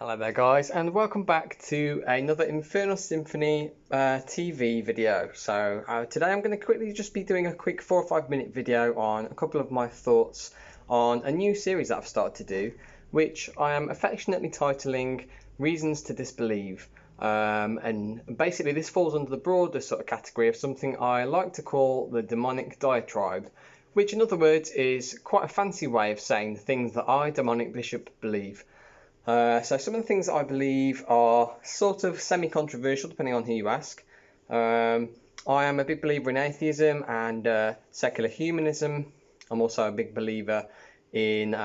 Hello there guys, and welcome back to another Infernal Symphony TV video. So today I'm going to quickly just be doing a quick 4 or 5 minute video on a couple of my thoughts on a new series that I've started to do, which I am affectionately titling Reasons to Disbelieve. And basically this falls under the broader sort of category of something I like to call the demonic diatribe, which in other words is quite a fancy way of saying the things that I, demonic bishop, believe. So some of the things that I believe are sort of semi-controversial, depending on who you ask. I am a big believer in atheism and secular humanism. I'm also a big believer in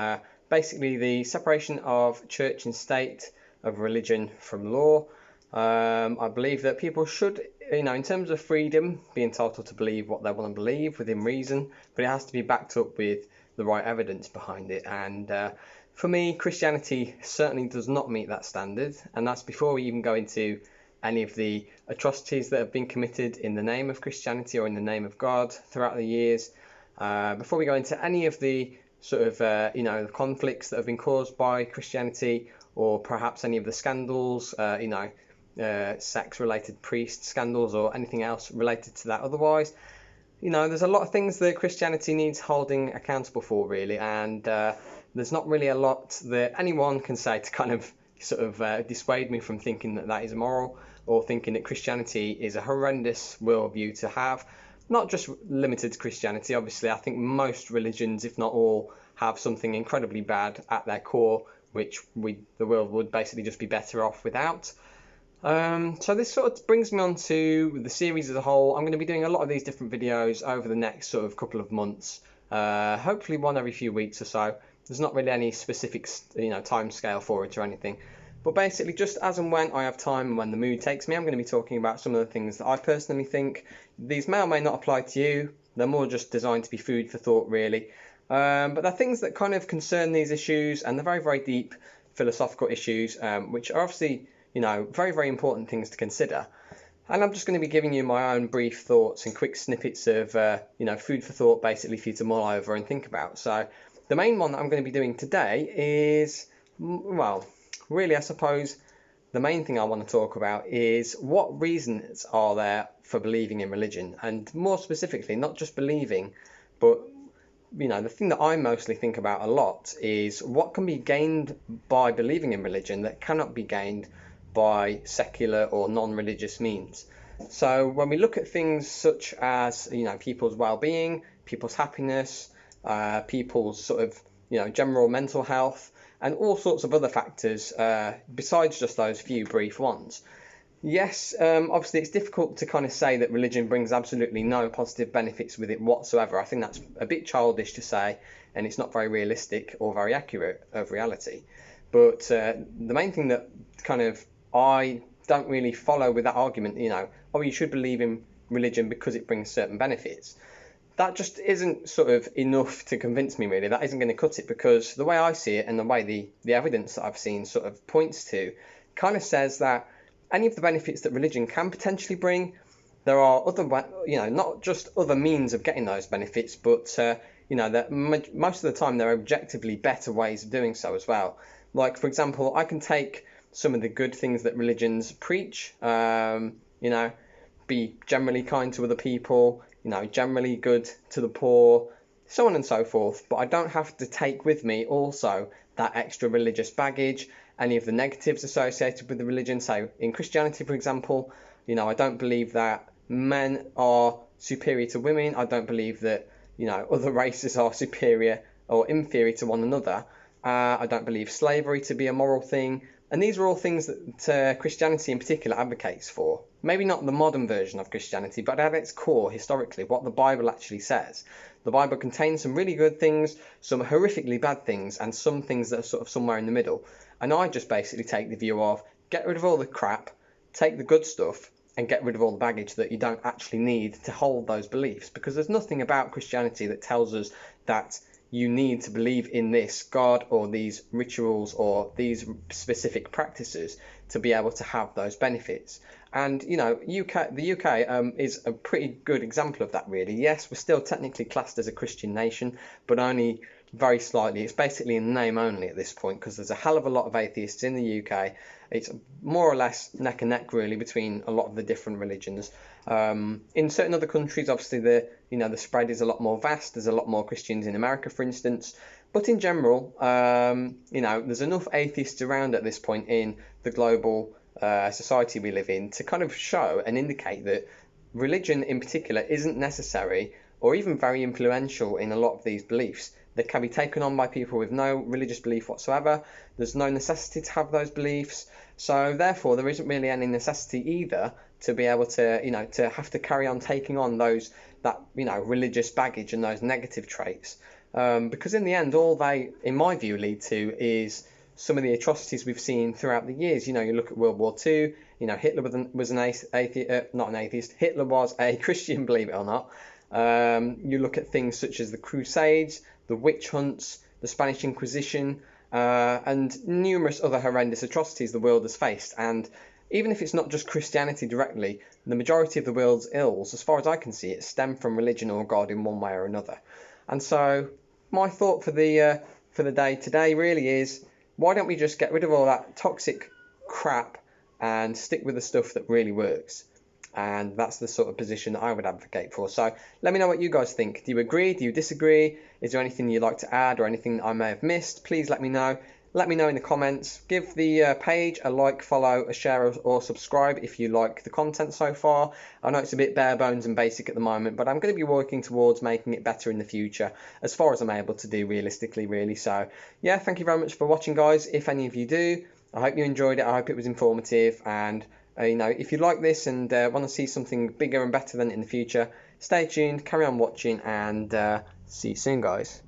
basically the separation of church and state, of religion from law. I believe that people should, in terms of freedom, be entitled to believe what they want to believe within reason, but it has to be backed up with the right evidence behind it. And for me, Christianity certainly does not meet that standard, and that's before we even go into any of the atrocities that have been committed in the name of Christianity or in the name of God throughout the years. Before we go into any of the sort of, the conflicts that have been caused by Christianity, or perhaps any of the scandals, sex-related priest scandals or anything else related to that otherwise. There's a lot of things that Christianity needs holding accountable for, really, and there's not really a lot that anyone can say to kind of sort of dissuade me from thinking that that is moral, or thinking that Christianity is a horrendous worldview to have. Not just limited to Christianity, obviously. I think most religions, if not all, have something incredibly bad at their core, which the world would basically just be better off without. So this sort of brings me on to the series as a whole. I'm going to be doing a lot of these different videos over the next sort of couple of months, hopefully one every few weeks or so. There's not really any specific, time scale for it or anything. But basically, just as and when I have time and when the mood takes me, I'm going to be talking about some of the things that I personally think. These may or may not apply to you. They're more just designed to be food for thought, really. But they're things that kind of concern these issues, and they're very, very deep philosophical issues, which are obviously, very, very important things to consider. And I'm just going to be giving you my own brief thoughts and quick snippets of, food for thought, basically, for you to mull over and think about. So the main one that I'm going to be doing today is, well, really, I suppose the main thing I want to talk about is what reasons are there for believing in religion, and more specifically, not just believing, but the thing that I mostly think about a lot is what can be gained by believing in religion that cannot be gained by secular or non-religious means. So when we look at things such as, people's well-being, people's happiness, people's sort of, general mental health, and all sorts of other factors besides just those few brief ones. Yes, obviously it's difficult to kind of say that religion brings absolutely no positive benefits with it whatsoever. I think that's a bit childish to say, and it's not very realistic or very accurate of reality. But the main thing that kind of I don't really follow with that argument, oh, you should believe in religion because it brings certain benefits. That just isn't sort of enough to convince me, really. That isn't going to cut it, because the way I see it and the way the evidence that I've seen sort of points to kind of says that any of the benefits that religion can potentially bring, there are other, not just other means of getting those benefits, but, that most of the time there are objectively better ways of doing so as well. Like, for example, I can take some of the good things that religions preach, be generally kind to other people, generally good to the poor, so on and so forth. But I don't have to take with me also that extra religious baggage, any of the negatives associated with the religion. So in Christianity, for example, I don't believe that men are superior to women. I don't believe that, other races are superior or inferior to one another. I don't believe slavery to be a moral thing. And these are all things that Christianity in particular advocates for. Maybe not the modern version of Christianity, but at its core, historically, what the Bible actually says. The Bible contains some really good things, some horrifically bad things, and some things that are sort of somewhere in the middle. And I just basically take the view of get rid of all the crap, take the good stuff, and get rid of all the baggage that you don't actually need to hold those beliefs. Because there's nothing about Christianity that tells us that you need to believe in this God or these rituals or these specific practices to be able to have those benefits. And the UK is a pretty good example of that, really. Yes, we're still technically classed as a Christian nation, but only very slightly. It's basically in name only at this point, because there's a hell of a lot of atheists in the UK. It's more or less neck and neck really between a lot of the different religions. In certain other countries, obviously the spread is a lot more vast. There's a lot more Christians in America, for instance. But in general, there's enough atheists around at this point in the global society we live in to kind of show and indicate that religion in particular isn't necessary or even very influential in a lot of these beliefs. They can be taken on by people with no religious belief whatsoever. There's no necessity to have those beliefs. So therefore, there isn't really any necessity either to be able to, to have to carry on taking on that religious baggage and those negative traits. Because in the end, all they, in my view, lead to is some of the atrocities we've seen throughout the years. You look at World War II. Hitler was an atheist, not an atheist. Hitler was a Christian, believe it or not. You look at things such as the Crusades, the witch hunts, the Spanish Inquisition, and numerous other horrendous atrocities the world has faced. And even if it's not just Christianity directly, the majority of the world's ills, as far as I can see it, stem from religion or God in one way or another. And so my thought for the day today really is, why don't we just get rid of all that toxic crap and stick with the stuff that really works? And that's the sort of position that I would advocate for. So let me know what you guys think. Do you agree? Do you disagree? Is there anything you'd like to add or anything that I may have missed? Please let me know. Let me know in the comments. Give the page a like, follow, a share, or subscribe if you like the content so far. I know it's a bit bare bones and basic at the moment, but I'm going to be working towards making it better in the future, as far as I'm able to do realistically, really. So yeah, thank you very much for watching, guys. If any of you do, I hope you enjoyed it. I hope it was informative. And if you like this and want to see something bigger and better than it in the future, stay tuned, carry on watching, and see you soon, guys.